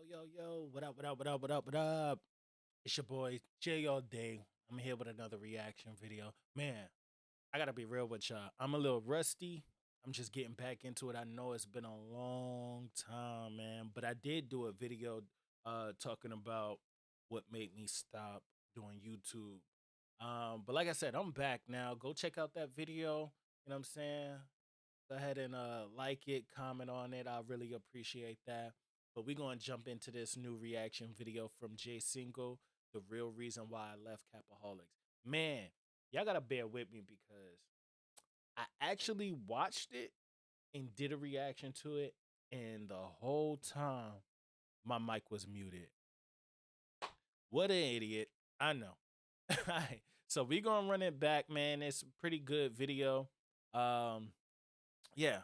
Yo, what up? It's your boy Jay all day. I'm here with another reaction video. Man, I gotta be real with y'all. I'm a little rusty. I'm just getting back into it. I know it's been a long time, man, but I did do a video talking about what made me stop doing YouTube. But like I said, I'm back now. Go check out that video. You know what I'm saying? Go ahead and like it, comment on it. I really appreciate that. But we're going to jump into this new reaction video from Jay Cinco, the real reason why I left Capaholics. Man, y'all got to bear with me because I actually watched it and did a reaction to it. And the whole time, my mic was muted. What an idiot. I know. All right. So we're going to run it back, man. It's a pretty good video. Um, yeah,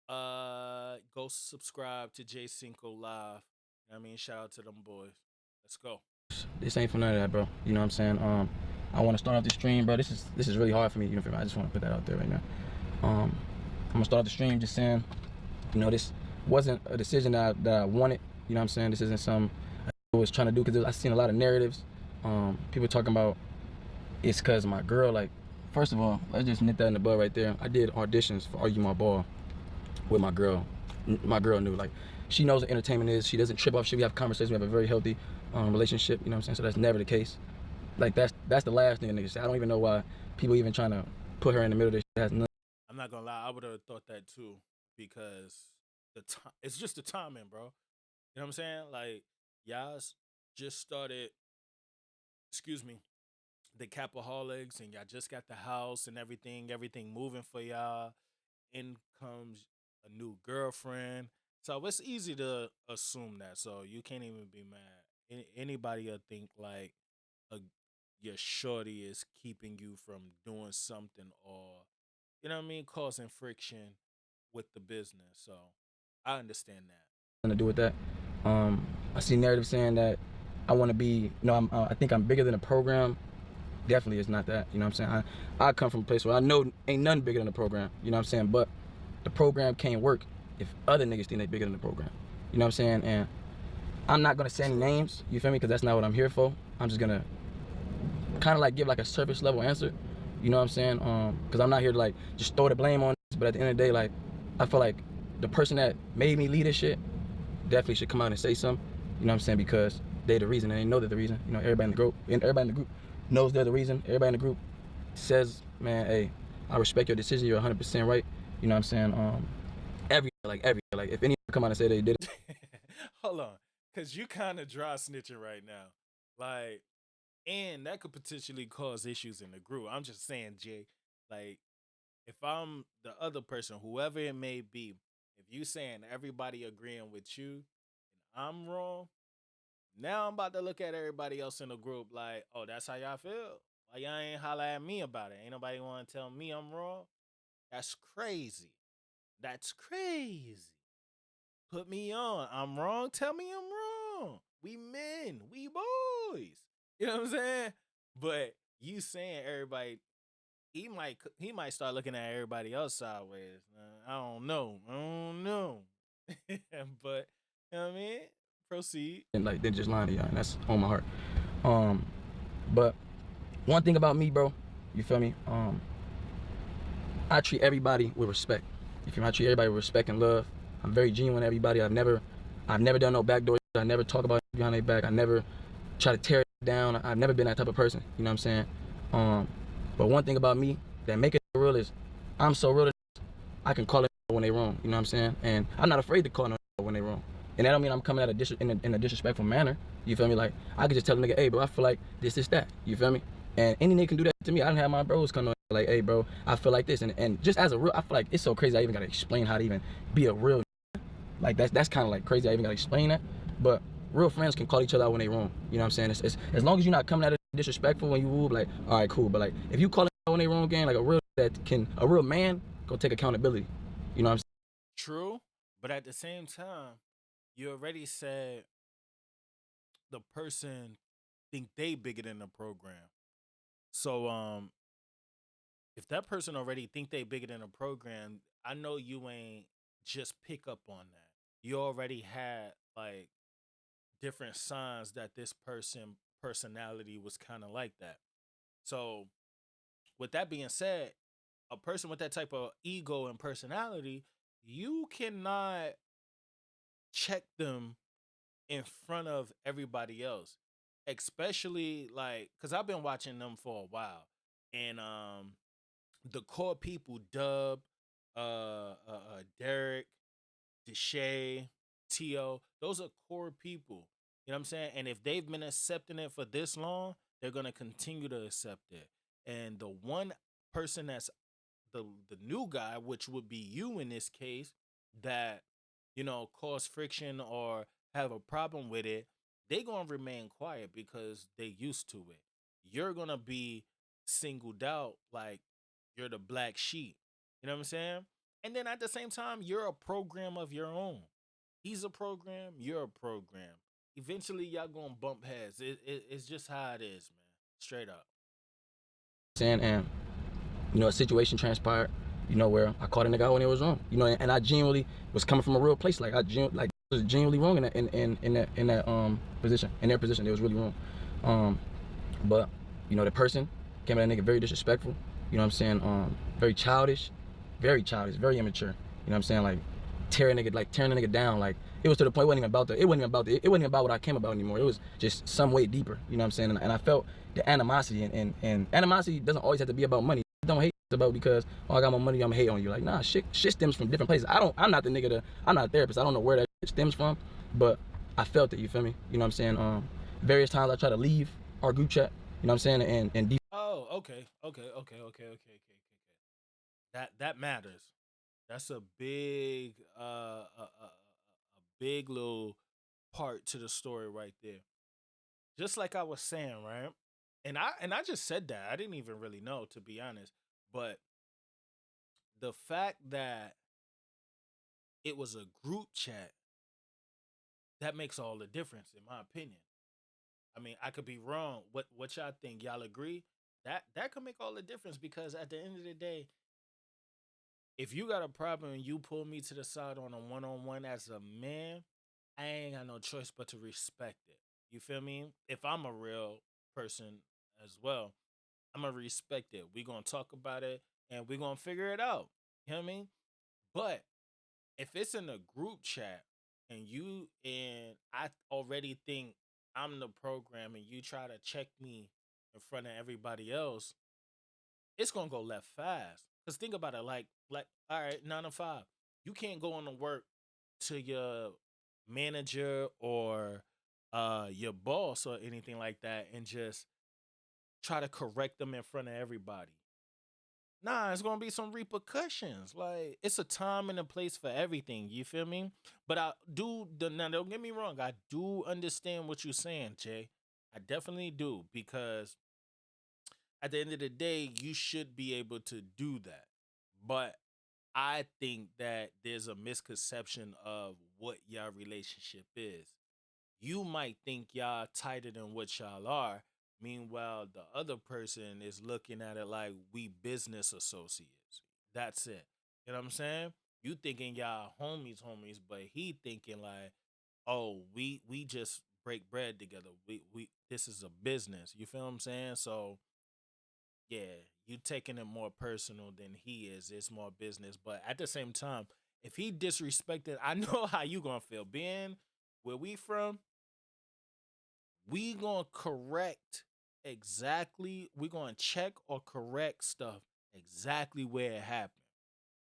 go subscribe to Jay Cinco Live. I mean, shout out to them boys. Let's go. This ain't for none of that, bro. You know what I'm saying? I want to start off the stream, bro. This is really hard for me. You know what I mean? I just want to put that out there right now. I'm gonna start the stream just saying, this wasn't a decision that I wanted. You know what I'm saying? This isn't something I was trying to do because I seen a lot of narratives. People talking about it's because my girl. Like, first of all, let's just nip that in the bud right there. I did auditions for Argue My Ball with my girl. My girl knew, like, she knows what entertainment is. She doesn't trip off shit. We have conversations. We have a very healthy relationship. You know what I'm saying? So that's never the case. Like, that's the last thing niggas say. I don't even know why people even trying to put her in the middle of this shit. Has nothing. I'm not gonna lie, I would have thought that too because the time it's just the timing, bro. You know what I'm saying? Like, y'all just started, excuse me, the Capaholics, and y'all just got the house and everything moving for y'all. In comes a new girlfriend. So it's easy to assume that. So you can't even be mad. Anybody will think like a, your shorty is keeping you from doing something, or, you know what I mean, causing friction with the business. So I understand that. To do with that. I see narrative saying that I want to be, I think I'm bigger than a program. Definitely is not that. You know what I'm saying? I come from a place where I know ain't nothing bigger than the program. You know what I'm saying? But the program can't work if other niggas think they bigger than the program. You know what I'm saying? And I'm not gonna say any names. You feel me? Because that's not what I'm here for. I'm just gonna kind of like give like a surface level answer. You know what I'm saying? Because I'm not here to like just throw the blame on this. But at the end of the day, like, I feel like the person that made me lead this shit definitely should come out and say something. You know what I'm saying? Because they the reason, and they know they're the reason. You know, everybody in the group knows they're the reason. Everybody in the group says, man, hey, I respect your decision. You're 100% right. You know what I'm saying? Like if anyone come out and say they did it. Hold on, cause you kind of dry snitching right now, like, and that could potentially cause issues in the group. I'm just saying, Jay, like, if I'm the other person, whoever it may be, if you saying everybody agreeing with you and I'm wrong, now I'm about to look at everybody else in the group like, oh, that's how y'all feel. Why y'all ain't holler at me about it? Ain't nobody want to tell me I'm wrong? That's crazy. That's crazy. Put me on. I'm wrong. Tell me I'm wrong. We men. We boys. You know what I'm saying? But you saying everybody, he might start looking at everybody else sideways. I don't know. I don't know. But you know what I mean? Proceed. And like, they're just lying to y'all, and that's on my heart. But one thing about me, bro, you feel me? I treat everybody with respect. You feel me? I treat everybody with respect and love. I'm very genuine to everybody. I've never done no backdoor. I never talk about behind their back. I never try to tear it down. I've never been that type of person. You know what I'm saying? But one thing about me that make it real is I'm so real that I can call it when they wrong. You know what I'm saying? And I'm not afraid to call them when they wrong. And that don't mean I'm coming at in a disrespectful manner. You feel me? Like, I could just tell a nigga, hey, bro, I feel like this, that. You feel me? And any nigga can do that to me. I done have my bros come on like, hey, bro, I feel like this. And just as a real, I feel like it's so crazy I even gotta explain how to even be a real. Like, that's kind of like crazy I even gotta explain that. But real friends can call each other out when they wrong. You know what I'm saying? It's as long as you're not coming at it disrespectful when you woo, like, all right, cool. But like, if you call it out when they wrong again, like a real man go take accountability. You know what I'm saying? True. But at the same time, you already said the person think they bigger than the program. So if that person already think they bigger than the program, I know you ain't just pick up on that. You already had like different signs that this personality was kind of like that. So with that being said, a person with that type of ego and personality, you cannot check them in front of everybody else, especially like because I've been watching them for a while, and the core people, Dub, Derek, Deshay, To, those are core people. You know what I'm saying? And if they've been accepting it for this long, they're gonna continue to accept it. And the one person that's the new guy, which would be you in this case, that cause friction or have a problem with it, they gonna remain quiet because they used to it. You're gonna be singled out like you're the black sheep. You know what I'm saying? And then at the same time, you're a program of your own. He's a program, you're a program. Eventually, y'all gonna bump heads. It's just how it is, man. Straight up. Saying, and a situation transpired, where I caught a nigga out when it was wrong, and I genuinely was coming from a real place. Like was genuinely wrong in that position, in their position. It was really wrong. But the person came at that nigga very disrespectful. You know what I'm saying? Very childish, very immature. You know what I'm saying? Like tearing the nigga down. Like it was to the point it wasn't even about what I came about anymore. It was just some way deeper. You know what I'm saying? And I felt the animosity, and animosity doesn't always have to be about money. Don't hate about because I got more money, I'm gonna hate on you. Like, nah, shit stems from different places. I'm not the nigga I'm not a therapist. I don't know where that shit stems from, but I felt it, you feel me? You know what I'm saying? Various times I try to leave our group chat, you know what I'm saying, and Oh, okay. That matters. That's a big a big little part to the story right there. Just like I was saying, right? And I just said that. I didn't even really know, to be honest. But the fact that it was a group chat, that makes all the difference, in my opinion. I mean, I could be wrong. What y'all think? Y'all agree? That could make all the difference because at the end of the day, if you got a problem and you pull me to the side on a one-on-one as a man, I ain't got no choice but to respect it. You feel me? If I'm a real person as well, I'm gonna respect it. We gonna talk about it and we gonna figure it out. You know what I mean? But if it's in a group chat and I already think I'm the program and you try to check me in front of everybody else, it's gonna go left fast. Cause think about it, like all right, 9 to 5. You can't go on to work to your manager or your boss or anything like that and just try to correct them in front of everybody. Nah, it's gonna be some repercussions. Like it's a time and a place for everything. You feel me? But I do. Now, don't get me wrong. I do understand what you're saying, Jay. I definitely do because at the end of the day, you should be able to do that. But I think that there's a misconception of what your relationship is. You might think y'all tighter than what y'all are. Meanwhile, the other person is looking at it like we business associates. That's it. You know what I'm saying? You thinking y'all homies, but he thinking like, oh, we just break bread together. We this is a business. You feel what I'm saying? So yeah, you taking it more personal than he is. It's more business. But at the same time, if he disrespected, I know how you gonna feel. Being where we from, we gonna correct exactly. We gonna check or correct stuff exactly where it happened.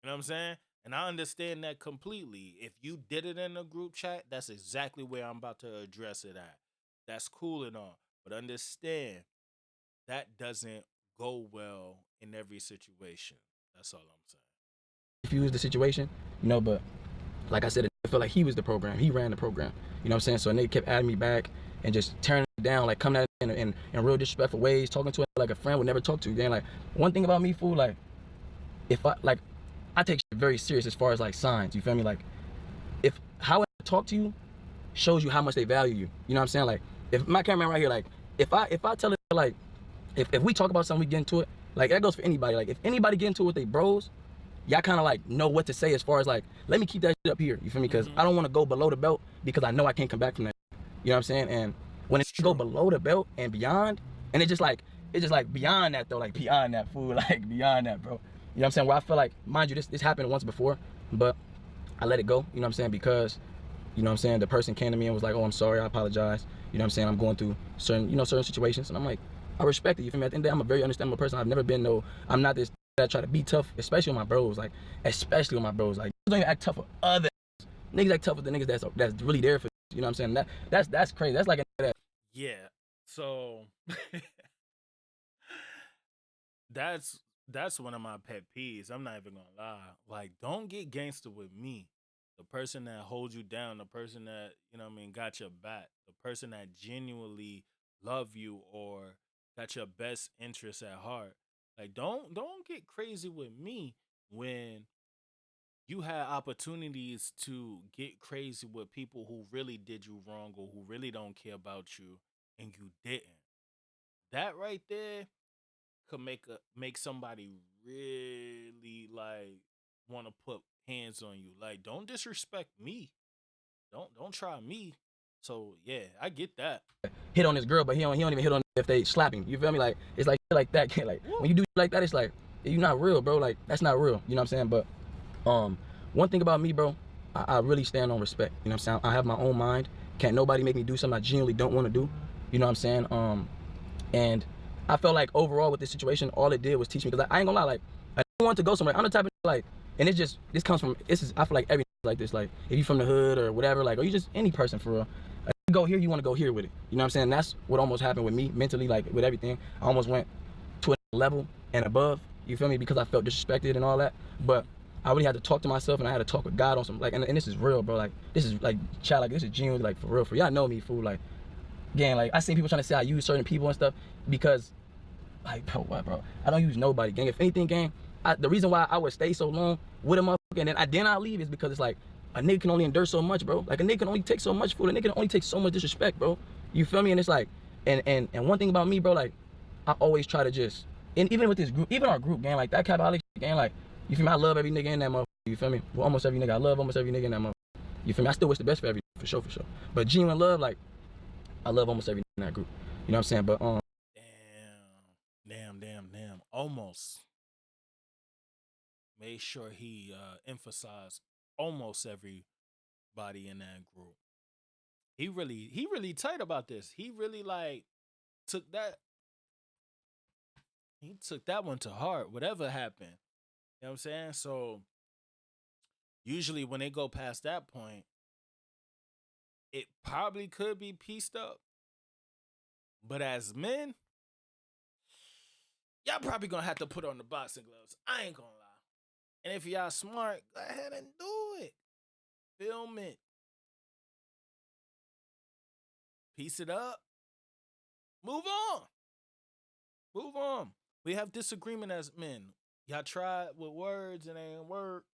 You know what I'm saying? And I understand that completely. If you did it in a group chat, that's exactly where I'm about to address it at. That's cool and all. But understand that doesn't go well in every situation. That's all I'm saying. defuse the situation, but like I said, I felt like he was the program. He ran the program. You know what I'm saying? So they kept adding me back and just turning it down, like coming at me in real disrespectful ways, talking to it like a friend would never talk to. Then like one thing about me, fool, like if I take shit very serious as far as like signs. You feel me? Like if how I talk to you shows you how much they value you. You know what I'm saying? Like if my cameraman right here, like if I tell it like if we talk about something, we get into it, like that goes for anybody. Like if anybody get into it with their bros, y'all kind of like know what to say as far as like, let me keep that shit up here. You feel me? Because I don't want to go below the belt because I know I can't come back from that. You You know what I'm saying? And when it It's go true. below the belt and beyond, and it's just like beyond that though, like beyond that fool, like beyond that, bro. You know what I'm saying? Where I feel like, mind you, this happened once before, but I let it go. You know what I'm saying? Because you know what I'm saying, the person came to me and was like, oh, I'm sorry, I apologize. You know what I'm saying? I'm going through certain situations. And I'm like, I respect it. You feel me? At the end of the day, I'm a very understandable person. I've never been I'm not this that try to be tough, especially with my bros. Like, especially with my bros. Like, don't even act tough with other niggas act tough with the niggas that's really there for you. You know what I'm saying? That's crazy. That's like that. Yeah. So that's that's one of my pet peeves. I'm not even gonna lie. Like, don't get gangster with me. The person that holds you down, the person that, you know what I mean, got your back, the person that genuinely love you or got your best interests at heart. Like, don't get crazy with me when you had opportunities to get crazy with people who really did you wrong or who really don't care about you and you didn't. That right there could make somebody really like want to put hands on you. Like, don't disrespect me. Don't try me. So yeah, I get that. Hit on this girl, but he don't even hit on if they slap him. You feel me? Like, it's like that. Like, Woo. when you do like that, it's like, you're not real, bro. Like, that's not real. You know what I'm saying? But one thing about me, bro, I really stand on respect. You know what I'm saying? I have my own mind. Can't nobody make me do something I genuinely don't want to do. You know what I'm saying? And I felt like overall with this situation, all it did was teach me. Because I ain't gonna lie, like, I didn't want to go somewhere. I'm the type of like, and it's just, this comes from, I feel like every like this, like, if you from the hood or whatever, like, or you just any person for real. You go here, you want to go here with it. You know what I'm saying? That's what almost happened with me mentally, like with everything. I almost went to a level and above. You feel me? Because I felt disrespected and all that. But Mhm. I really had to talk to myself, and I had to talk with God on some like, and this is real, bro. Like, this is like, child, like, this is genuine, like, for real. For y'all know me, fool. Like, gang, like, I seen people trying to say I use certain people and stuff because, like, bro, what, bro? I don't use nobody, gang. If anything, gang, the reason why I would stay so long with a motherfucker and then I leave is because it's like a nigga can only endure so much, bro. Like, a nigga can only take so much food. A nigga can only take so much disrespect, bro. You feel me? And it's like, and one thing about me, bro, like, I always try to just, and even with this group, even our group, gang, like that Capaholic gang, like, you feel me? I love every nigga in that motherfucker. You feel me? Well, almost every nigga. I love almost every nigga in that motherfucker. You feel me? I still wish the best for every, for sure, for sure. But genuine love, like, I love almost every nigga in that group. You know what I'm saying? But Damn. Almost made sure he emphasized almost everybody in that group. He really tight about this. He really like took that he took that one to heart. Whatever happened. You know what I'm saying? So usually when they go past that point, it probably could be pieced up. But as men, y'all probably gonna have to put on the boxing gloves. I ain't gonna lie. And if y'all smart, go ahead and do it. Film it. Piece it up. Move on. Move on. We have disagreement as men. Y'all try with words and ain't work.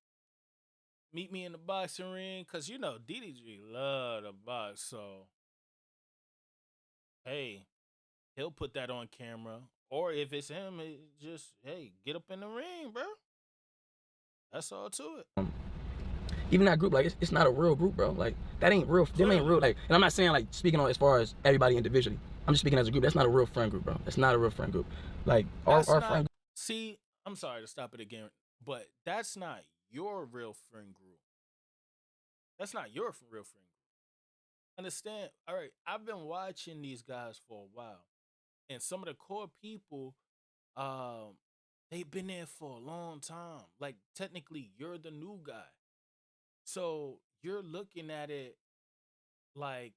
Meet me in the boxing ring. Cause you know DDG love the box. So hey, he'll put that on camera. Or if it's him, it just hey, get up in the ring, bro. That's all to it. even that group, like, it's not a real group, bro. Like, that ain't real. Them ain't Clearly real. not. Like, and I'm not saying like speaking on as far as everybody individually. I'm just speaking as a group. That's not a real friend group, bro. That's not a real friend group. Like, That's our not. friend. See, I'm sorry to stop it again, but that's not your real friend group. That's not your real friend group. Understand? All right, I've been watching these guys for a while, and some of the core people, um, they've been there for a long time. Like technically, you're the new guy, so you're looking at it like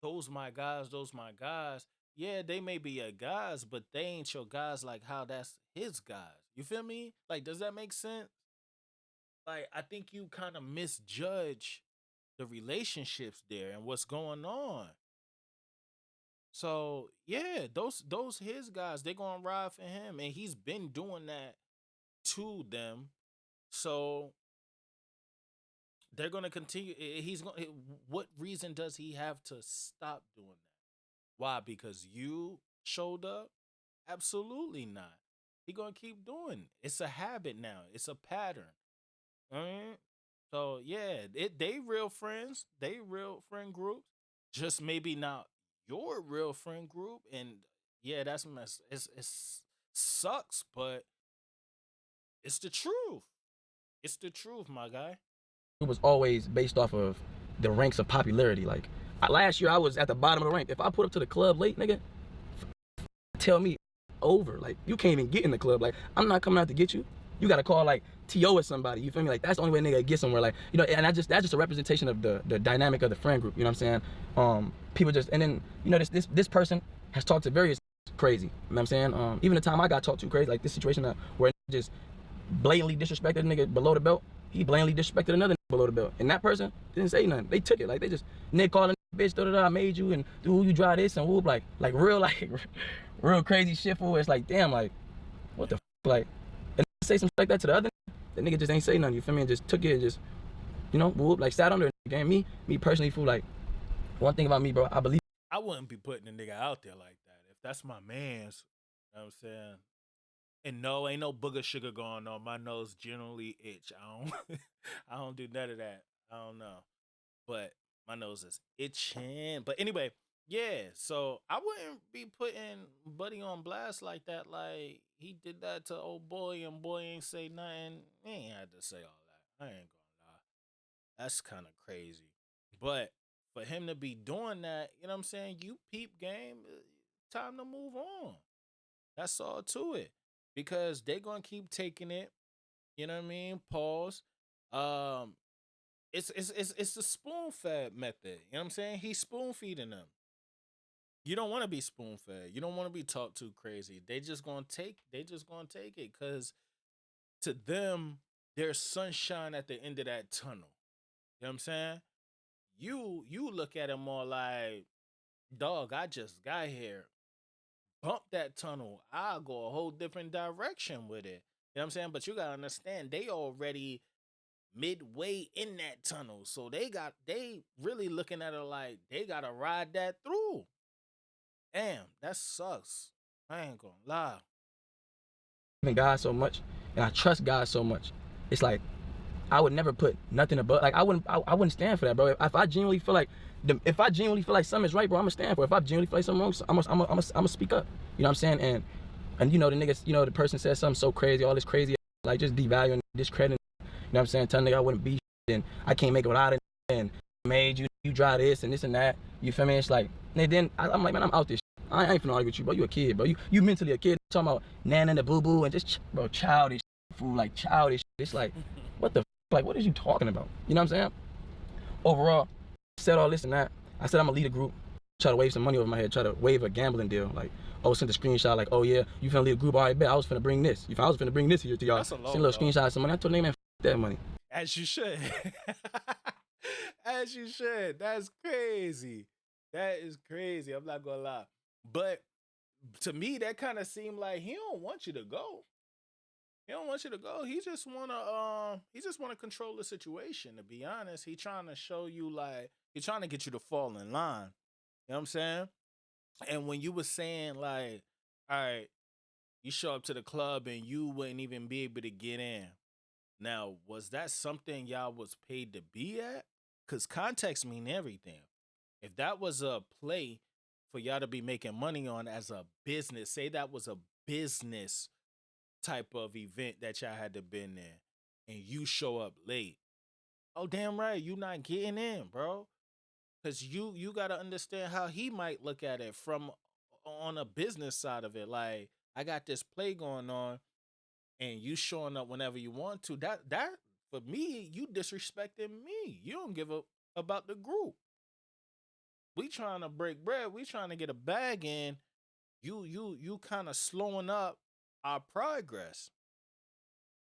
those my guys, those my guys. Yeah, they may be your guys, but they ain't your guys like how that's his guys. You feel me? Like, does that make sense? Like, I think you kind of misjudge the relationships there and what's going on. So yeah, those his guys, they gonna ride for him, and he's been doing that to them. So they're gonna continue. He's going. What reason does he have to stop doing that? Why? Because you showed up? Absolutely not. He gonna keep doing it. It's a habit now. It's a pattern. All right. So yeah, they real friends. They real friend groups. just maybe not your real friend group. And yeah, that's mess. It's sucks, but it's the truth. It's the truth, my guy. It was always based off of the ranks of popularity. Like last year, I was at the bottom of the rank. If I put up to the club late, nigga, tell me over. Like you can't even get in the club. Like I'm not coming out to get you. You gotta call like TO or somebody. You feel me? Like that's the only way nigga get somewhere. Like and that's just a representation of the dynamic of the friend group. You know what I'm saying? People just and then this person has talked to various crazy. You know what I'm saying? Even the time I got talked to crazy, like this situation where just blatantly disrespected a nigga below the belt. He blatantly disrespected another nigga below the belt, and that person didn't say nothing. They took it like they just nigga calling bitch, I made you, and who you drive this and whoop like real real crazy shit for. It's like damn, like what the like, and say some shit like that to the other. The nigga just ain't say nothing. You feel me? And just took it and just whoop like sat under the game. Me personally, feel like one thing about me, bro. I believe I wouldn't be putting a nigga out there like that. If that's my man's, you know what I'm saying? And no, ain't no booger sugar going on. My nose generally itch. I don't I don't do none of that. I don't know. But my nose is itching. But anyway, yeah. So I wouldn't be putting Buddy on blast like that. Like he did that to old boy and boy ain't say nothing. He ain't had to say all that. I ain't gonna lie. That's kind of crazy. But for him to be doing that, you know what I'm saying? You peep game, time to move on. That's all to it. Because they gonna keep taking it. You know what I mean? Pause. Um, it's the spoon fed method. You know what I'm saying? He's spoon feeding them. You don't want to be spoon fed. You don't want to be talked to crazy. They just gonna take it because to them, there's sunshine at the end of that tunnel. You know what I'm saying? You look at it more like, dog, I just got here. Bump that tunnel. I'll go a whole different direction with it. You know what I'm saying? But you gotta understand they already midway in that tunnel. So they really looking at it like they gotta ride that through. Damn, that sucks. I ain't gonna lie. in God so much, and I trust God so much. It's like I would never put nothing above. Like I wouldn't stand for that, bro. If I genuinely feel like something is right, bro, I'm gonna stand for it. If I genuinely feel like something wrong, I'm gonna speak up. You know what I'm saying? And the niggas, the person said something so crazy, all this crazy, like just devaluing, discrediting. You know what I'm saying? Telling nigga I wouldn't be, and I can't make it without it, and made you drive this and this and that. You feel me? It's like, and then I'm like, man, I'm out this. I ain't finna argue with you, bro. You a kid, bro. You mentally a kid. Talking about nan and the boo boo and just bro, childish fool, like childish. It's like, what the like, what is you talking about? You know what I'm saying? Overall, said all this and that. I said I'm gonna lead a group, try to wave some money over my head, try to wave a gambling deal. Like, sent a screenshot, like, oh yeah, you finna lead a group, all right, bet. I was finna bring this. If I was finna bring this here to y'all, That's a send low a little blow. screenshot of some money. I told the nigga, man, that money. As you should. As you should. That's crazy. That is crazy. I'm not gonna lie. But to me, that kind of seemed like he don't want you to go. He don't want you to go. He just wanna control the situation, to be honest. He trying to show you like he trying to get you to fall in line. You know what I'm saying? And when you were saying like, all right, you show up to the club and you wouldn't even be able to get in. Now, was that something y'all was paid to be at? Cause context mean everything. If that was a play for y'all to be making money on as a business, say that was a business type of event that y'all had to been in, and you show up late. Oh, damn right, you not getting in, bro. Cause you gotta understand how he might look at it from on a business side of it. Like, I got this play going on, and you showing up whenever you want to. That for me, you disrespecting me. You don't give a about the group. We trying to break bread. We trying to get a bag in. You kind of slowing up our progress.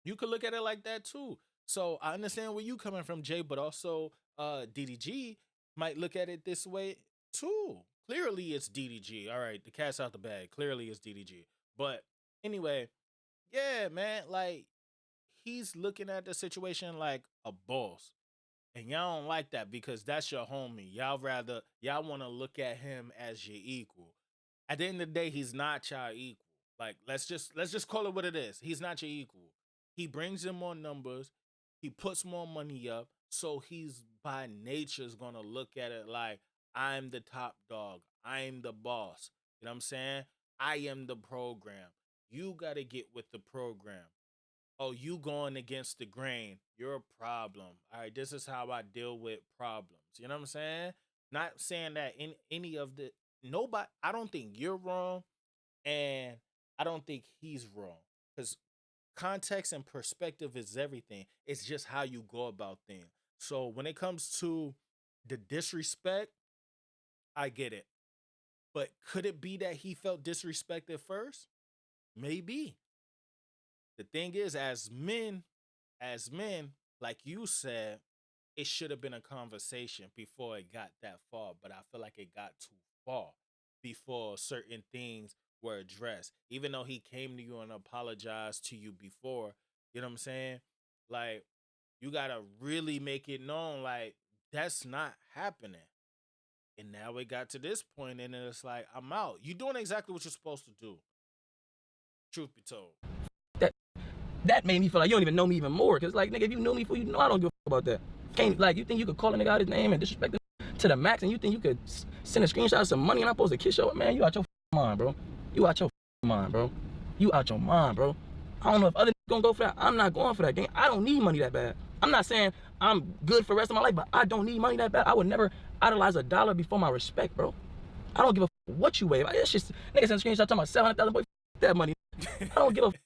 You could look at it like that too. So I understand where you coming from, Jay, but also DDG might look at it this way too. Clearly it's DDG. All right, the cat's out the bag. Clearly it's DDG. But anyway, yeah, man, like he's looking at the situation like a boss. And y'all don't like that because that's your homie. Y'all want to look at him as your equal. At the end of the day, he's not your equal. Like let's just call it what it is. He's not your equal. He brings in more numbers. He puts more money up. So he's by nature is gonna look at it like I'm the top dog. I'm the boss. You know what I'm saying? I am the program. You got to get with the program. Oh, you going against the grain. You're a problem. All right, this is how I deal with problems. You know what I'm saying? Not saying that in any of the nobody I don't think you're wrong and I don't think he's wrong. Cuz context and perspective is everything. It's just how you go about things. So when it comes to the disrespect, I get it. But could it be that he felt disrespected first? Maybe. The thing is, as men, like you said, it should have been a conversation before it got that far. But I feel like it got too far before certain things were addressed. Even though he came to you and apologized to you before, you know what I'm saying? Like, you gotta really make it known, like, that's not happening. And now it got to this point, and then it's like, I'm out. You're doing exactly what you're supposed to do. Truth be told. That that made me feel like you don't even know me even more. Cause like nigga, if you knew me before, you know I don't give a fuck about that. Can't like you think you could call a nigga out his name and disrespect him to the max, and you think you could send a screenshot of some money and I'm supposed to kiss your man? You out your mind, bro. You out your mind, bro. You out your mind, bro. I don't know if other niggas gonna go for that. I'm not going for that game. I don't need money that bad. I'm not saying I'm good for the rest of my life, but I don't need money that bad. I would never idolize a dollar before my respect, bro. I don't give a fuck what you weigh. Like, it's just niggas send a screenshot talking about 700,000. Boy, that money. I don't give a fuck.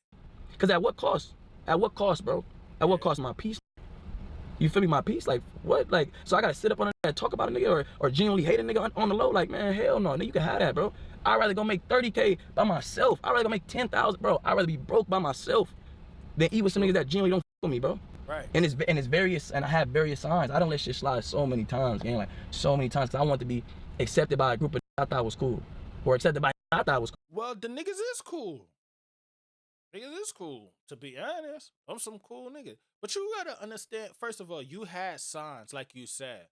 Cause at what cost? At what cost, bro? At what cost? My peace? You feel me? My peace? Like what? Like so I gotta sit up on and talk about a nigga or genuinely hate a nigga on the low? Like man, hell no. Nigga, you can have that, bro. I'd rather go make 30K by myself. I'd rather go make 10,000, bro. I'd rather be broke by myself than eat with some niggas that genuinely don't fuck with me, bro. Right. And it's various, and I have various signs. I don't let shit slide so many times, man. Like so many times, cause I want to be accepted by a group of I thought was cool, or accepted by I thought was cool. Well, the niggas is cool. Niggas is cool. To be honest, I'm some cool niggas. But you gotta understand. First of all, you had signs, like you said.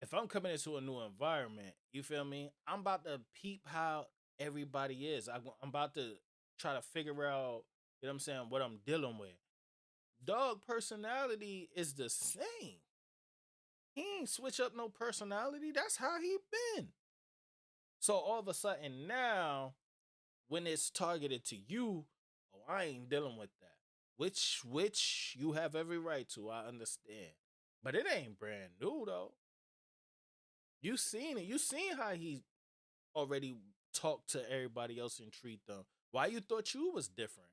If I'm coming into a new environment, you feel me? I'm about to peep how everybody is. I'm about to try to figure out, you know what I'm saying, what I'm dealing with. Dog personality is the same. He ain't switch up no personality. That's how he been. So all of a sudden now, when it's targeted to you, oh, I ain't dealing with that. Which you have every right to. I understand, but it ain't brand new though. You seen it. You seen how he already talked to everybody else and treat them. Why you thought you was different?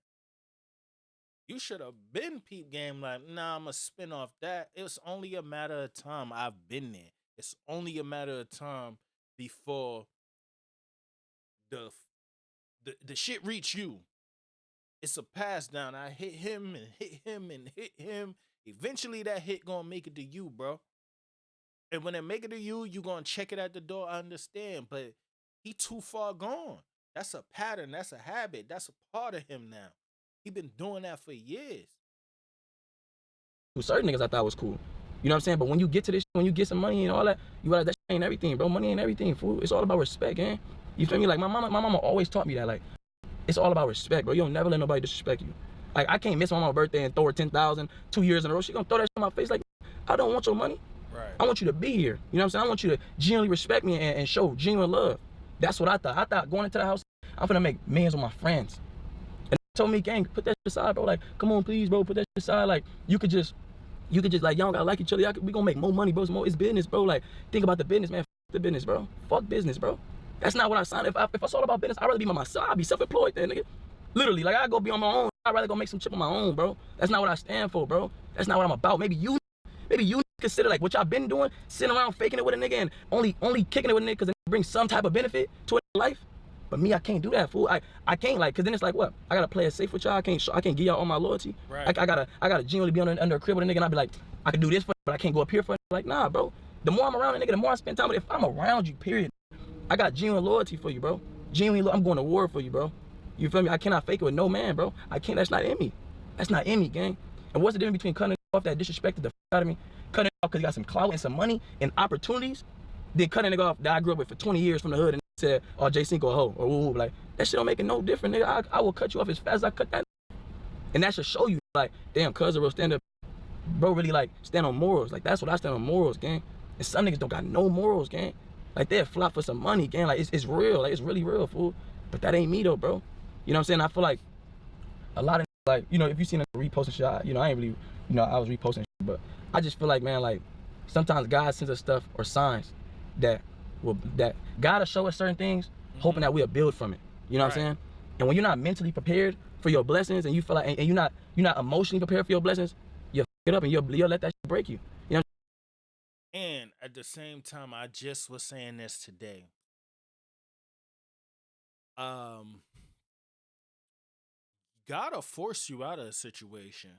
You should have been peep game like, nah, I'ma spin off that. It's only a matter of time. I've been there. It's only a matter of time before the the shit reach you. It's a pass down. I hit him and hit him and hit him. Eventually that hit gonna make it to you, bro. And when it make it to you, you gonna check it at the door. I understand, but he too far gone. That's a pattern. That's a habit. That's a part of him now. He been doing that for years. Certain niggas I thought was cool. You know what I'm saying? But when you get to this, when you get some money and all that, you realize that shit ain't everything, bro. Money ain't everything, fool. It's all about respect, man. You feel me? Like my mama always taught me that. Like, it's all about respect, bro. You don't never let nobody disrespect you. Like, I can't miss my mama's birthday and throw her 10,000 2 years in a row. She gonna throw that shit in my face like, I don't want your money. Right. I want you to be here. You know what I'm saying? I want you to genuinely respect me and show genuine love. That's what I thought. I thought going into the house, I'm gonna make millions with my friends. And they told me, gang, put that shit aside, bro. Like, come on, please, bro, put that shit aside. Like, you could just like, y'all gotta like each other. We gonna make more money, bro. It's business, bro. Like, think about the business, man. Fuck the business, bro. Fuck business, bro. That's not what I signed. If I was all about business, I'd rather be by myself. I'd be self-employed then, nigga. Literally, like, I'd go be on my own. I'd rather go make some chip on my own, bro. That's not what I stand for, bro. That's not what I'm about. Maybe you consider, like, what y'all been doing, sitting around faking it with a nigga and only kicking it with a nigga because it brings some type of benefit to a life. But me, I can't do that, fool. I can't, like, because then it's like, what? I gotta play it safe with y'all. I can't give y'all all my loyalty. Right. I gotta genuinely be under a crib with a nigga and I'd be like, I can do this for you, but I can't go up here for it. Like, nah, bro. The more I'm around a nigga, the more I spend time with it. If I'm around you, period, I got genuine loyalty for you, bro. I'm going to war for you, bro. You feel me? I cannot fake it with no man, bro. I can't. That's not in me. That's not in me, gang. And what's the difference between cutting off that disrespected the f out of me, cutting it off because he got some clout and some money and opportunities, then cutting it off that I grew up with for 20 years from the hood and said, oh, Jay Cinco a hoe, or woo, like, that shit don't make it no different, nigga. I will cut you off as fast as I cut that. And that should show you, like, damn, cuz a real stand up, bro, really, like, stand on morals. Like, that's what I stand on, morals, gang. And some niggas don't got no morals, gang. Like they'll flop for some money, gang. Like it's real, like it's really real, fool. But that ain't me though, bro. You know what I'm saying? I feel like a lot of like, you know, if you seen a reposting shit, you know, I ain't really, you know, I was reposting shit, but I just feel like, man, like sometimes God sends us stuff or signs that that God will show us certain things, hoping that we'll build from it. You know what I'm saying? And when you're not mentally prepared for your blessings, and you feel like, and you're not emotionally prepared for your blessings, you'll get up and you'll let that shit break you. You know? And at the same time, I just was saying this today. Um, God'll force you out of a situation.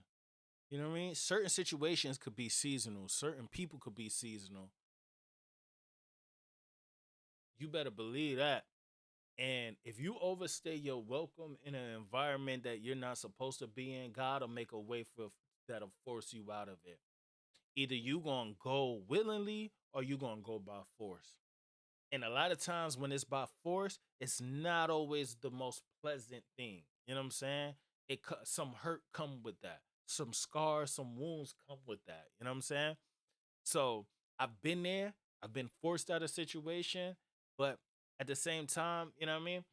You know what I mean? Certain situations could be seasonal. Certain people could be seasonal. You better believe that. And if you overstay your welcome in an environment that you're not supposed to be in, God will make a way for that'll force you out of it. Either you gonna go willingly or you gonna go by force. And a lot of times when it's by force, it's not always the most pleasant thing. You know what I'm saying? Some hurt come with that. Some scars, some wounds come with that. You know what I'm saying? So I've been there. I've been forced out of situation, but at the same time, you know what I mean?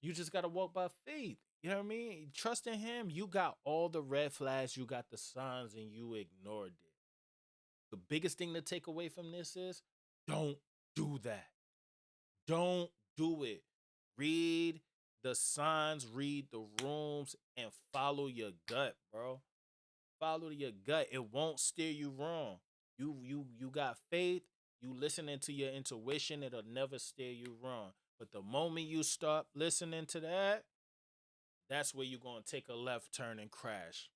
You just gotta walk by faith. You know what I mean? Trust in him. You got all the red flags, you got the signs, and you ignored it. The biggest thing to take away from this is don't do that. Don't do it. Read the signs, read the rooms, and follow your gut, bro. Follow your gut. It won't steer you wrong. You got faith. You listening to your intuition. It'll never steer you wrong. But the moment you stop listening to that, that's where you're gonna take a left turn and crash.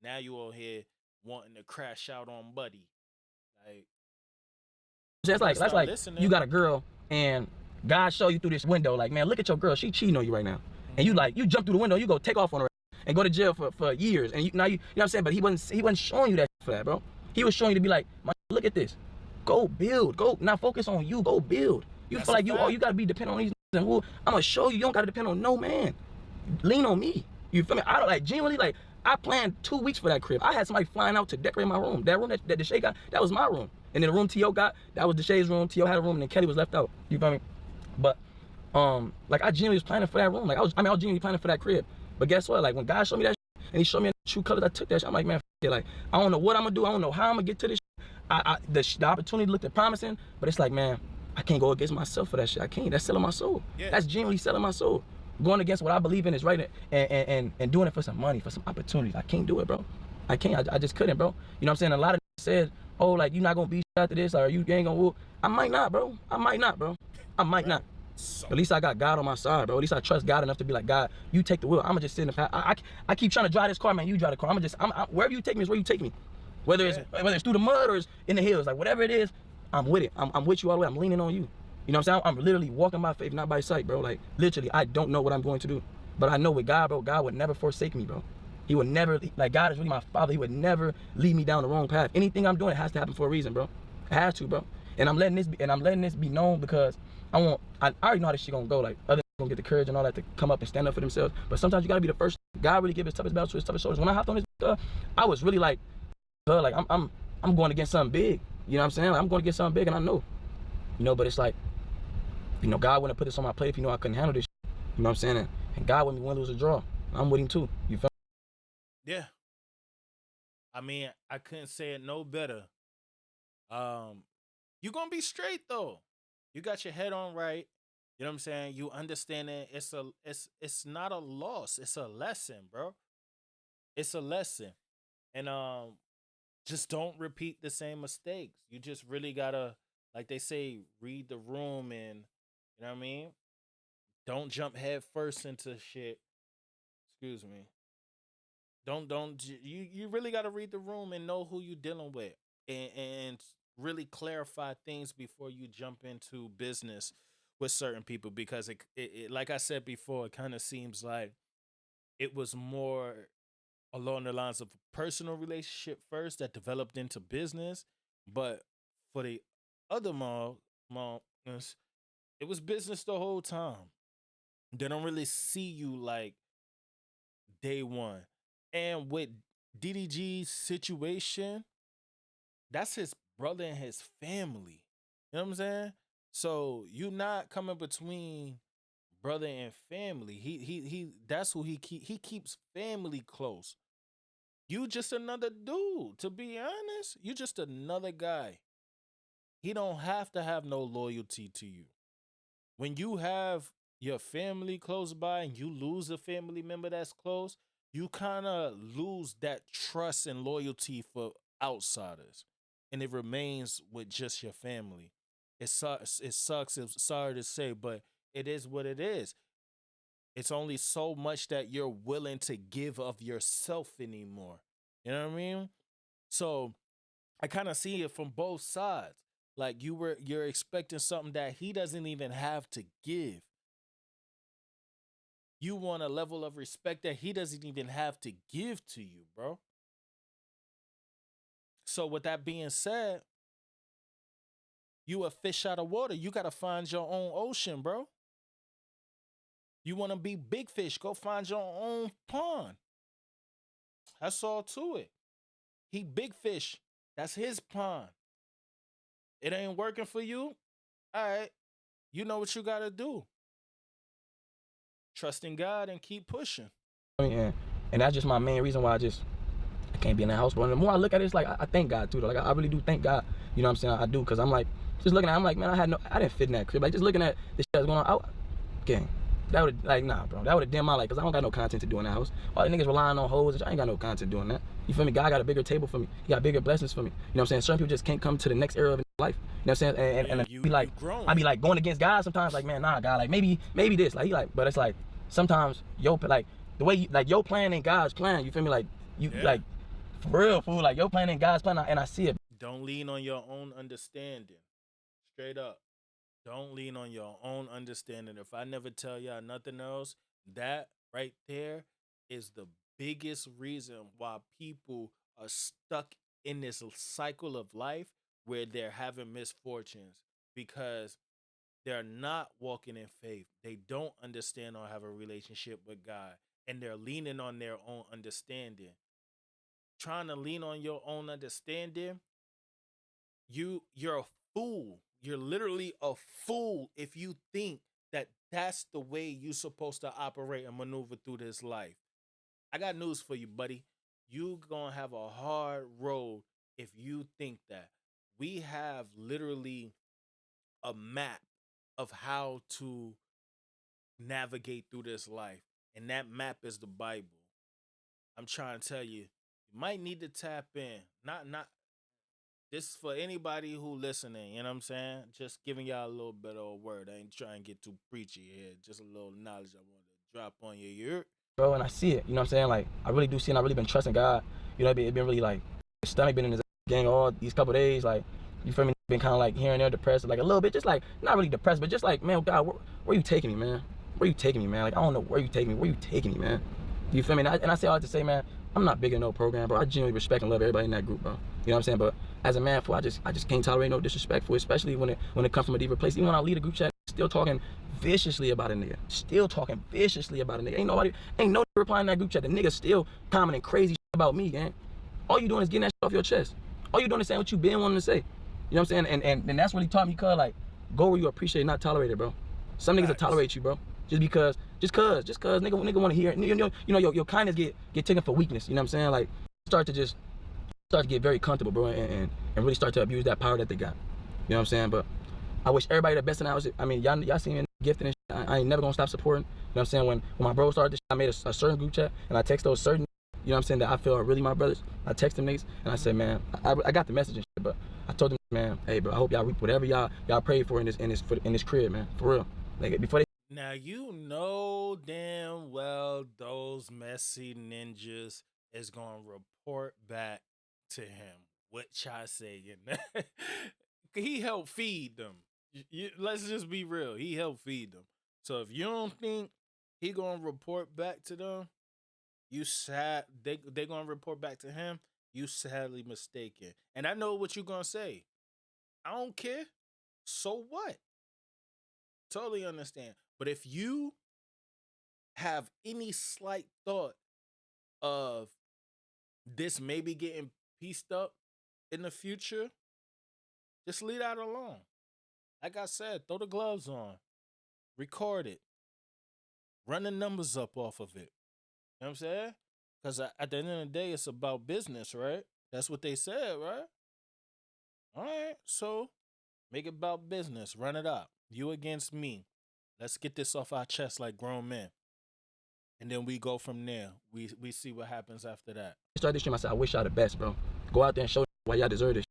Now you all here wanting to crash out on Buddy. Like So you gotta that's start like you listening. got a girl and God show you through this window, like, man, look at your girl, she cheating on you right now. And you Mm-hmm. like, you jump through the window, you go take off on her and go to jail for years. And you know what I'm saying? But he wasn't showing you that for that, bro. He was showing you to be like, look at this. Go build. Go not focus on you. Go build. You That's feel a like you fact. gotta be dependent on these and who I'm gonna show you don't gotta depend on no man. Lean on me. You feel me? I don't like genuinely like I planned 2 weeks for that crib. I had somebody flying out to decorate my room. That room that the Shay got, that was my room. And then the room T.O. got, that was the Shay's room. T.O. had a room and then Kelly was left out. You feel me? But like I genuinely was planning for that room. Like I was genuinely planning for that crib. But guess what? Like when God showed me that shit, and he showed me the true colors, I took that shit. I'm like, man, it. Like I don't know what I'm gonna do. I don't know how I'm gonna get to this shit. The opportunity looked promising, but it's like, man, I can't go against myself for that shit. I can't. That's selling my soul. Yeah. That's genuinely selling my soul. Going against what I believe in is right, and doing it for some money, for some opportunities. I can't do it, bro. I can't. I just couldn't, bro. You know what I'm saying? A lot of said, oh, like you not gonna be after this, or you ain't gonna whoop. I might not, bro. I might not, bro. I might not. So, At least I got God on my side, bro. At least I trust God enough to be like, God, you take the wheel. I'ma just sit in the past. I keep trying to drive this car, man. You drive the car. Wherever you take me is where you take me. Whether it's through the mud or it's in the hills, like whatever it is, I'm with it. I'm with you all the way. I'm leaning on you. You know what I'm saying? I'm literally walking by faith, not by sight, bro. Like literally, I don't know what I'm going to do, but I know with God, bro. God would never forsake me, bro. He would never, like God is really my father. He would never lead me down the wrong path. Anything I'm doing, it has to happen for a reason, bro. It has to, bro. And I'm letting this be known because I already know how this shit gonna go. Like other gonna get the courage and all that to come up and stand up for themselves. But sometimes you gotta be the first. God really give his toughest battle to his toughest shoulders. When I hopped on this, I was really like, I'm going against something big. You know what I'm saying? Like, I'm going against something big, and I know. You know, but it's like, you know, God wouldn't put this on my plate if you know I couldn't handle this shit. You know what I'm saying? And God wouldn't win, lose, or draw. I'm with him too. You feel? yeah. I mean, I couldn't say it no better. Um, you gonna be straight though. You got your head on right. You know what I'm saying? You understand it. It's not a loss. It's a lesson, bro. It's a lesson. And just don't repeat the same mistakes. You just really gotta, like they say, read the room and you know what I mean? Don't jump head first into shit. Excuse me. You really got to read the room and know who you dealing with and really clarify things before you jump into business with certain people because it like I said before, it kind of seems like it was more along the lines of a personal relationship first that developed into business, but for the other mom, it was business the whole time. They don't really see you like day one. And with DDG's situation, that's his brother and his family. You know what I'm saying? So you not coming between brother and family. He that's who he keeps family close. You just another dude, to be honest. You just another guy. He don't have to have no loyalty to you. When you have your family close by and you lose a family member that's close, you kind of lose that trust and loyalty for outsiders. And it remains with just your family. It sucks. It sucks. It's sorry to say, but it is what it is. It's only so much that you're willing to give of yourself anymore. You know what I mean? So I kind of see it from both sides. Like you're expecting something that he doesn't even have to give. You want a level of respect that he doesn't even have to give to you, bro. So with that being said, you a fish out of water. You gotta find your own ocean, bro. You wanna be big fish, go find your own pond. That's all to it. He big fish. That's his pond. It ain't working for you. All right. You know what you gotta do. Trust in God and keep pushing. And that's just my main reason why I can't be in that house. But the more I look at it, it's like I thank God too. Though. Like I really do thank God. You know what I'm saying? I do, because I'm like just looking at it, I'm like, man, I didn't fit in that crib. Like just looking at the shit that's going on, gang. That would like nah, bro. That would have dimmed my life, because I don't got no content to do in that house. All the niggas relying on hoes, I ain't got no content doing that. You feel me? God got a bigger table for me. He got bigger blessings for me. You know what I'm saying? Certain people just can't come to the next era of life. You know what I'm saying? And You I be growing. like going against God sometimes. Like, man, nah, God, like maybe this. Like he like, but it's like sometimes like the way you, like your plan ain't God's plan. You feel me? Like you Yeah. like for real, fool. Like your plan ain't God's plan, and I see it. Don't lean on your own understanding. Straight up. Don't lean on your own understanding. If I never tell y'all nothing else, that right there is the biggest reason why people are stuck in this cycle of life where they're having misfortunes, because they're not walking in faith. They don't understand or have a relationship with God, and they're leaning on their own understanding. Trying to lean on your own understanding, you're a fool. You're literally a fool if you think that that's the way you're supposed to operate and maneuver through this life. I got news for you, buddy. You gonna have a hard road if you think that. We have literally a map of how to navigate through this life, and that map is the Bible. I'm trying to tell you, you might need to tap in. Not this is for anybody who listening, you know what I'm saying? Just giving y'all a little bit of a word. I ain't trying to get too preachy here. Just a little knowledge I want to drop on your ear. Bro, and I see it. You know what I'm saying? Like I really do see, and I really been trusting God. You know, it been really like his stomach been in his gang all these couple days. Like you feel me? Been kind of like here and there depressed, like a little bit, just like not really depressed, but just like, man, God, where you taking me, man? Where you taking me, man? Like I don't know where you taking me. Where you taking me, man? You feel me? And I say all that to say, man, I'm not big in no program, bro. I genuinely respect and love everybody in that group, bro. You know what I'm saying? But as a man, I just can't tolerate no disrespectful, especially when it comes from a deeper place. Even when I lead a group chat, still talking viciously about a nigga. Still talking viciously about a nigga. Ain't no replying to that group chat. The nigga still commenting crazy shit about me, gang. All you doing is getting that shit off your chest. All you doing is saying what you been wanting to say. You know what I'm saying? And that's what he taught me, cuz like, go where you appreciate, not tolerate it, bro. Some niggas will Facts. tolerate you, bro. Just cause nigga want to hear it. Your kindness get taken for weakness. You know what I'm saying? Like start to get very comfortable, bro, and really start to abuse that power that they got. You know what I'm saying? But I wish everybody the best in the house. I mean, y'all see me gifted and shit. I ain't never gonna stop supporting. You know what I'm saying? When my bro started this shit, I made a certain group chat, and I text those certain, you know what I'm saying, that I feel are really my brothers. I text them niggas, and I said, man, I got the message and shit, but I told them, man, hey, bro, I hope y'all reap whatever y'all prayed for in this crib, man, for real. Like before they. Now you know damn well those messy ninjas is gonna report back to him. What y'all saying? He helped feed them. Let's just be real. He helped feed them. So if you don't think he gonna report back to them, you sad. They gonna report back to him. You sadly mistaken. And I know what you gonna say. I don't care. So what? Totally understand. But if you have any slight thought of this maybe getting pieced up in the future, just leave that alone. Like I said, throw the gloves on, record it, run the numbers up off of it. You know what I'm saying? Because at the end of the day, it's about business, right? That's what they said, right? All right, so make it about business. Run it up. You against me. Let's get this off our chest like grown men. And then we go from there. We see what happens after that. Start this stream, I said, I wish y'all the best, bro. Go out there and show why y'all deserve this.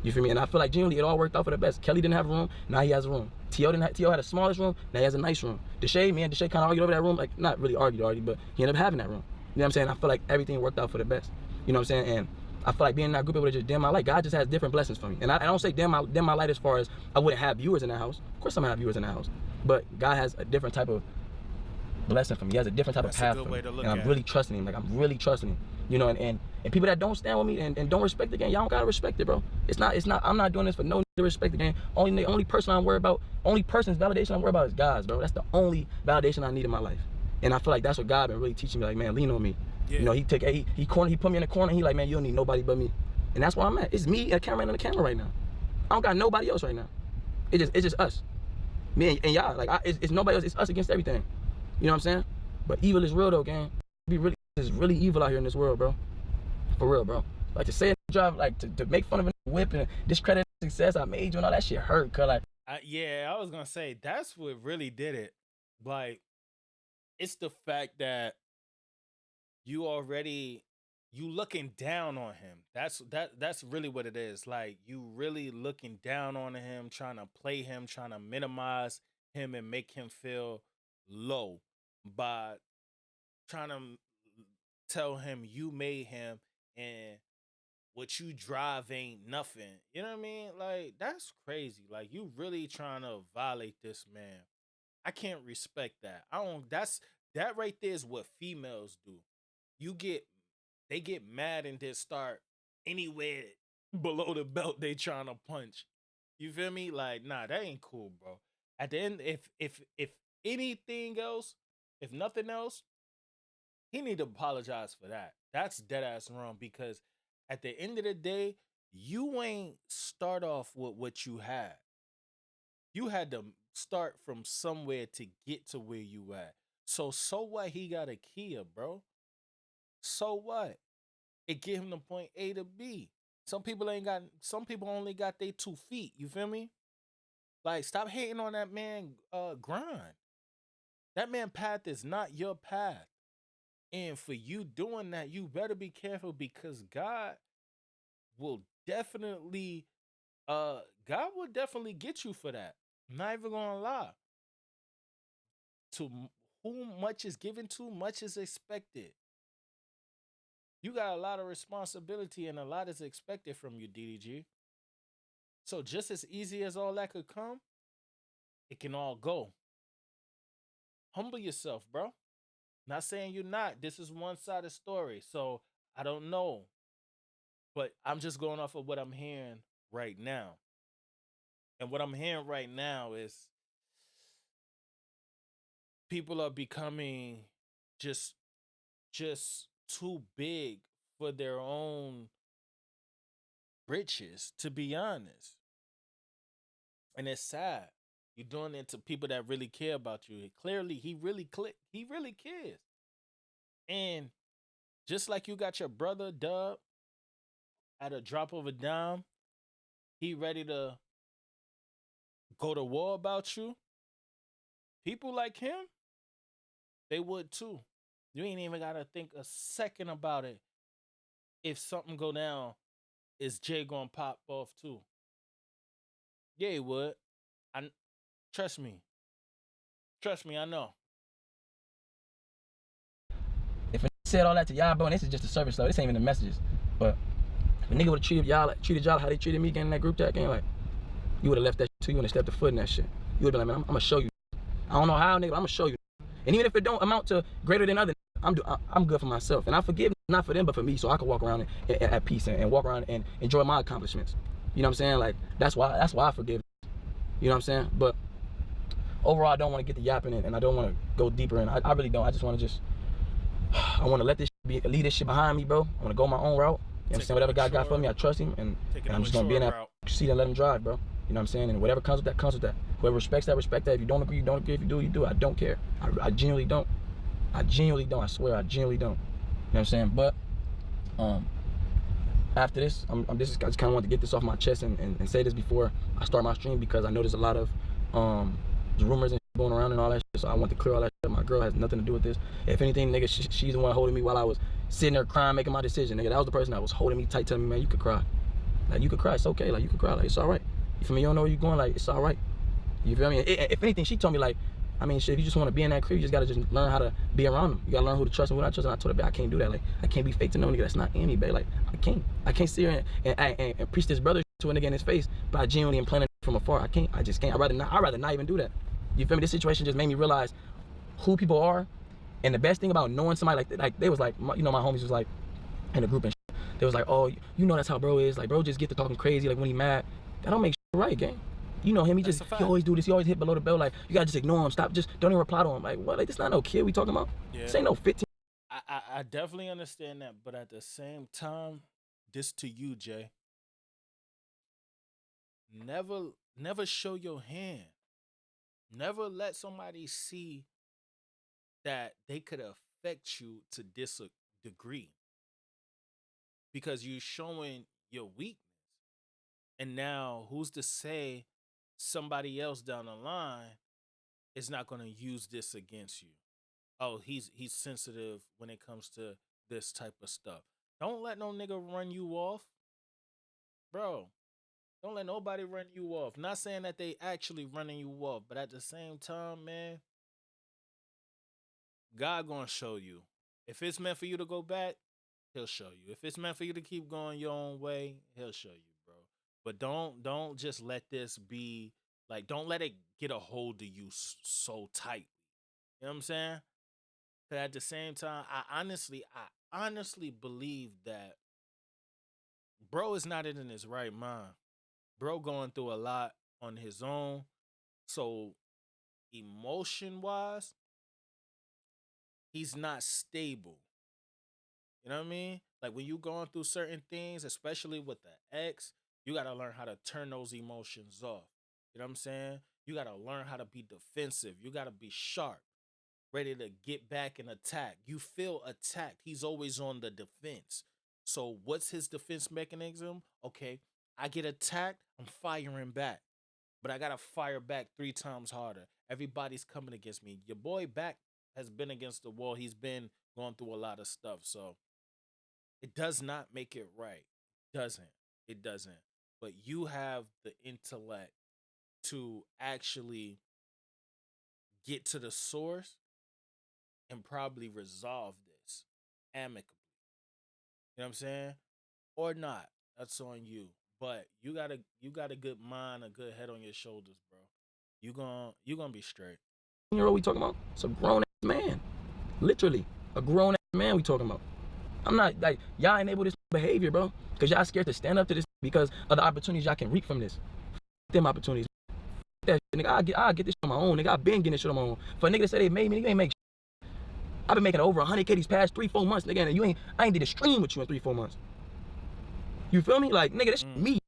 You feel me? And I feel like genuinely it all worked out for the best. Kelly didn't have a room, now he has a room. T.O. had the smallest room, now he has a nice room. Deshae kind of argued over that room, like not really argued, but he ended up having that room. You know what I'm saying? I feel like everything worked out for the best. You know what I'm saying? And I feel like being in that group, it would just dim my light. God just has different blessings for me. And I don't say dim my light as far as I wouldn't have viewers in that house. Of course I'm gonna have viewers in that house. But God has a different type of blessing for me. He has a different type of path for me. And I'm really trusting him. Like I'm really trusting him. You know, and people that don't stand with me and don't respect the game, y'all don't gotta respect it, bro. It's not, I'm not doing this for no to respect the game. Only person's validation I'm worried about is God's, bro. That's the only validation I need in my life. And I feel like that's what God been really teaching me, like, man, lean on me. Yeah. You know, he put me in the corner, and he like, man, you don't need nobody but me. And that's where I'm at. It's me and a cameraman on the camera right now. I don't it's nobody else right now. It's just us. Me and y'all, like it's nobody else, it's us against everything. You know what I'm saying? But evil is real though, gang. It's really evil out here in this world, bro. For real, bro. Like to say it, drive, like to make fun of a whip and discredit success I made you and all that shit hurt, cause like. Yeah, I was gonna say that's what really did it. Like, it's the fact that you looking down on him. That's really what it is. Like you really looking down on him, trying to play him, trying to minimize him and make him feel low by trying to tell him you made him and what you drive ain't nothing. You know what I mean? Like that's crazy. Like you really trying to violate this man. I can't respect that. That right there is what females do. They get mad and just start anywhere below the belt they trying to punch. You feel me? Like, nah, that ain't cool, bro. At the end, if anything else, if nothing else, he need to apologize for that. That's dead ass wrong because at the end of the day, you ain't start off with what you had. You had to start from somewhere to get to where you at. So what he got a Kia, bro? So what? It give him the point A to B. Some people only got their 2 feet. You feel me? Like, stop hating on that man grind. That man path is not your path. And for you doing that, you better be careful because God will definitely get you for that. I'm not even gonna lie. To whom much is given to, much is expected. You got a lot of responsibility and a lot is expected from you, DDG. So just as easy as all that could come, it can all go. Humble yourself, bro. Not saying you're not. This is one-sided story, so I don't know. But I'm just going off of what I'm hearing right now. And what I'm hearing right now is people are becoming just too big for their own britches, to be honest. And it's sad. You're doing it to people that really care about you. Clearly, he really cares. And just like you got your brother Dub at a drop of a dime, he ready to go to war about you. People like him, they would too. You ain't even gotta think a second about it. If something go down, is Jay gonna pop off too? Yeah, he would. Trust me. I know. If a said all that to y'all, bro, and this is just a service, though. This ain't even the messages. But if a nigga would have treated y'all how they treated me getting in that group chat game, like, you would have left that shit too. You would have stepped a foot in that shit. You would have been like, man, I'm gonna show you. I don't know how, nigga, but I'm gonna show you. And even if it don't amount to greater than others, I'm good for myself. And I forgive not for them, but for me, so I can walk around at peace and walk around and enjoy my accomplishments. You know what I'm saying? Like, that's why I forgive. You know what I'm saying? But overall, I don't want to get the yapping in, and I don't want to go deeper in. I really don't. I just want to I want to let leave this shit behind me, bro. I want to go my own route. You know what I'm saying? Whatever God got for me, I trust him, and I'm just going to be in that seat and let him drive, bro. You know what I'm saying? And whatever comes with that, comes with that. Whoever respects that, respect that. If you don't agree, you don't agree. If you do, you do. I don't care. I genuinely don't. I genuinely don't. I swear, I genuinely don't. You know what I'm saying? But after this, I just kind of want to get this off my chest and say this before I start my stream, because I know there's a lot of rumors and going around and all that shit, so I want to clear all that shit. My girl has nothing to do with this. If anything, nigga, she's the one holding me while I was sitting there crying, making my decision, nigga. That was the person that was holding me tight, telling me, man, you could cry. Like, you could cry, it's okay. Like, you could cry, like, it's all right. You feel me? You don't know where you're going, like, it's all right. You feel me? If anything, she told me, like, I mean, shit, if you just want to be in that crib, you just got to just learn how to be around them. You got to learn who to trust and who not to trust. And I told her, babe, I can't do that. Like, I can't be fake to no nigga that's not in me, babe. Like, I can't sit here and preach this brother to a nigga in his face, but I genuinely am planning from afar. I just can't. I'd rather not even do that. You feel me? This situation just made me realize who people are. And the best thing about knowing somebody like they was like, you know, my homies was like in the group and shit. They was like, oh, you know that's how bro is. Like, bro just get to talking crazy, like when he mad. That don't make shit right, gang. You know him, he always do this, he always hit below the belt. Like, you gotta just ignore him, stop, just don't even reply to him. Like, what? Like, this not no kid we talking about. Yeah. This ain't no 15. I definitely understand that, but at the same time, this to you, Jay. Never show your hand. Never let somebody see that they could affect you to this degree, because you're showing your weakness. And now who's to say somebody else down the line is not going to use this against you? Oh, he's sensitive when it comes to this type of stuff. Don't let no nigga run you off, bro. Don't let nobody run you off. Not saying that they actually running you off, but at the same time, man, God gonna show you. If it's meant for you to go back, he'll show you. If it's meant for you to keep going your own way, he'll show you, bro. But don't just let this be like, don't let it get a hold of you so tight. You know what I'm saying? But at the same time, I honestly believe that bro is not in his right mind. Bro going through a lot on his own. So emotion wise, he's not stable. You know what I mean? Like, when you going through certain things, especially with the ex, you got to learn how to turn those emotions off. You know what I'm saying? You got to learn how to be defensive. You got to be sharp, ready to get back and attack. You feel attacked. He's always on the defense. So what's his defense mechanism? Okay, I get attacked, I'm firing back. But I got to fire back 3 times harder. Everybody's coming against me. Your boy back has been against the wall. He's been going through a lot of stuff. So it does not make it right. It doesn't. But you have the intellect to actually get to the source and probably resolve this amicably. You know what I'm saying? Or not. That's on you. But you got a good mind, a good head on your shoulders, bro. You gonna be straight. You know what we talking about? It's a grown ass man. Literally. A grown ass man we talking about. I'm not like, y'all enable this behavior, bro. Because y'all scared to stand up to this because of the opportunities y'all can reap from this. Them opportunities. That shit, nigga, I'll get this shit on my own, nigga. I've been getting this shit on my own. For a nigga to say they made me, nigga ain't make shit. I've been making over 100K these past 3-4 months, nigga, and I ain't did a stream with you in 3-4 months. You feel me? Like, nigga, this me.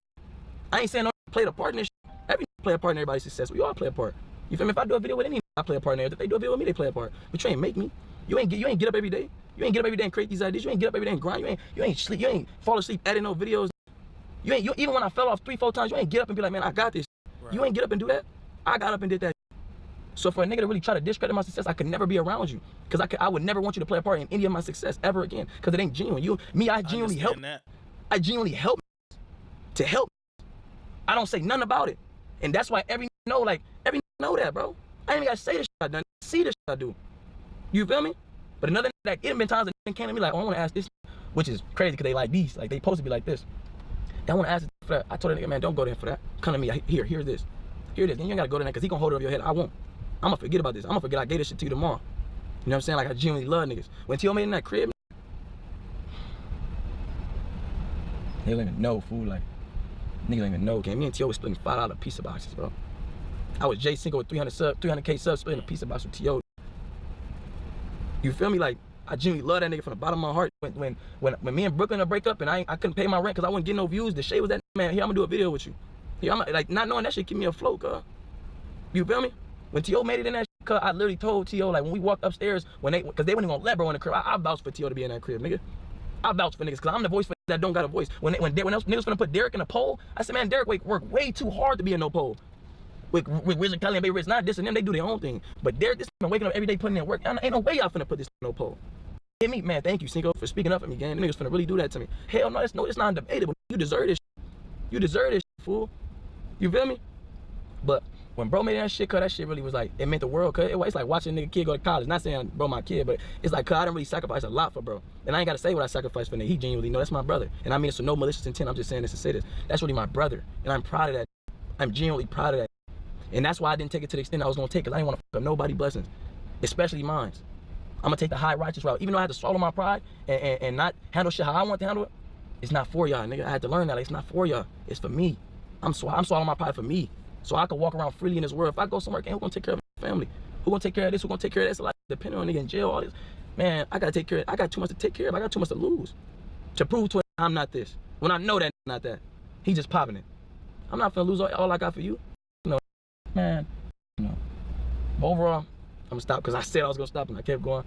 I ain't saying no play a part in this shit. Every play a part in everybody's success. We all play a part. You feel me? If I do a video with any, I play a part in it. If they do a video with me, they play a part. But you ain't make me. You ain't get up every day. You ain't get up every day and create these ideas. You ain't get up every day and grind. You ain't sleep. You ain't fall asleep editing no videos. You even when I fell off 3-4 times, you ain't get up and be like, man, I got this. Right. You ain't get up and do that. I got up and did that. So for a nigga to really try to discredit my success, I could never be around you. Because I would never want you to play a part in any of my success ever again. Because it ain't genuine. I genuinely help. I genuinely help to help. I don't say nothing about it. And that's why every know that, bro. I ain't even gotta say the shit I done. See the shit I do. You feel me? But another like, it been times that came to me like, oh, I wanna ask this, which is crazy because they like these. Like, they supposed to be like this. I wanna ask for that. I told that nigga, man, don't go there for that. Come to me. Here's this. Here it is. Then you ain't gotta go to that because he gonna hold it over your head. I won't. I'm gonna forget about this. I'm gonna forget I gave this shit to you tomorrow. You know what I'm saying? Like, I genuinely love niggas. When T.O. made in that crib, they don't even know, fool. Like, niggas don't even know. Okay, me and T.O. was splitting $5 pizza boxes, bro. I was Jay Cinco with 300K subs splitting a pizza box with T.O. You feel me? Like, I genuinely love that nigga from the bottom of my heart. When me and Brooklyn break up and I couldn't pay my rent because I wasn't getting no views, the shade was that, man, here, I'm gonna do a video with you. Yeah, I'm like not knowing that shit keep me afloat, cuz. You feel me? When T.O. made it in that shit, cuz I literally told T.O. like when we walked upstairs, cause they weren't even gonna let bro in the crib. I vouched for T.O. to be in that crib, nigga. I vouch for niggas, cause I'm the voice for that don't got a voice. When else niggas finna put Derek in a poll, I said, man, Derek work way too hard to be in no poll. With Wizard Kelly and Baby Rich, not dissing them, they do their own thing. But Derek, this man waking up every day putting in work. Ain't no way y'all finna put this in no poll. Hit me, man. Thank you, Cinco, for speaking up for me, gang. Niggas finna really do that to me. Hell no, it's not undebatable. You deserve this. You deserve this, fool. You feel me? But when bro made that shit, cuz that shit really was like, it meant the world, cuz it's like watching a nigga kid go to college. Not saying bro my kid, but it's like, cuz I didn't really sacrifice a lot for bro. And I ain't gotta say what I sacrificed for nigga. He genuinely know that's my brother. And I mean it's with no malicious intent. I'm just saying this to say this. That's really my brother. And I'm proud of that. I'm genuinely proud of that. And that's why I didn't take it to the extent I was gonna take, cause I didn't wanna fuck up nobody's blessings. Especially mine. I'm gonna take the high righteous route. Even though I had to swallow my pride and not handle shit how I want to handle it, it's not for y'all, nigga. I had to learn that. Like, it's not for y'all. It's for me. I'm swallowing my pride for me. So I can walk around freely in this world. If I go somewhere, who gonna take care of my family? Who gonna take care of this? Who gonna take care of this? Like, depending on nigga in jail, all this. Man, I gotta take care of it. I got too much to take care of. I got too much to lose. To prove to it I'm not this. When I know that not that. He just popping it. I'm not gonna lose all I got for you. You know, man, you know. But overall, I'm gonna stop because I said I was gonna stop and I kept going.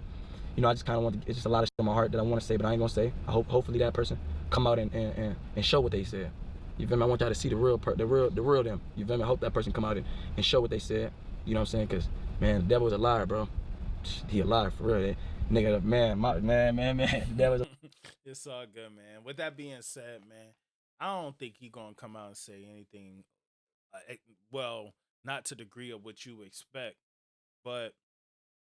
You know, I just kind of want to, it's just a lot of shit in my heart that I want to say, but I ain't gonna say. I hopefully that person come out and show what they said. You feel me? I want y'all to see the real them. You feel me? I hope that person come out and show what they said. You know what I'm saying? Cause man, the devil is a liar, bro. He a liar for real. Nigga, man, the devil's It's all good, man. With that being said, man, I don't think he gonna come out and say anything. Well, not to the degree of what you expect, but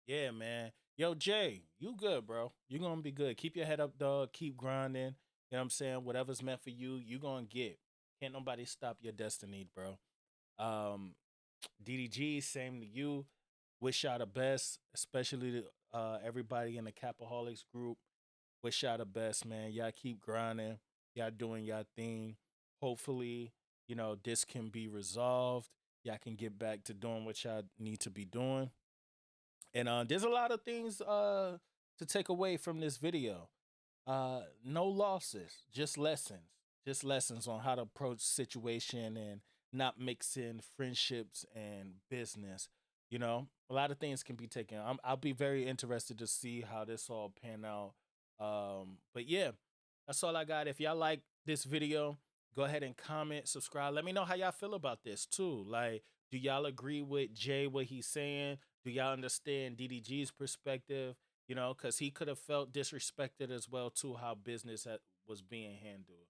yeah, man. Yo, Jay, you good, bro. You gonna be good. Keep your head up, dog. Keep grinding. You know what I'm saying? Whatever's meant for you, you gonna get. Can't nobody stop your destiny, bro. Um, DDG, same to you. Wish y'all the best, especially to everybody in the Capaholics group. Wish y'all the best, man. Y'all keep grinding. Y'all doing y'all thing. Hopefully, this can be resolved. Y'all can get back to doing what y'all need to be doing. And there's a lot of things to take away from this video. No losses, just lessons. Just lessons on how to approach situation and not mixing friendships and business. A lot of things can be taken. I'll be very interested to see how this all pan out. But yeah, that's all I got. If y'all like this video, go ahead and comment, subscribe. Let me know how y'all feel about this too. Like, do y'all agree with Jay what he's saying? Do y'all understand DDG's perspective? Because he could have felt disrespected as well too, how business was being handled.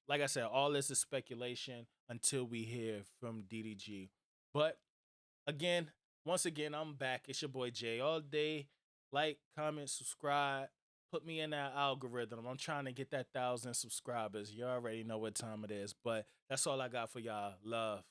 Like I said, all this is speculation until we hear from DDG. But again, once again, I'm back. It's your boy Jay. All day, like, comment, subscribe. Put me in that algorithm. I'm trying to get that 1,000 subscribers. You already know what time it is. But that's all I got for y'all. Love.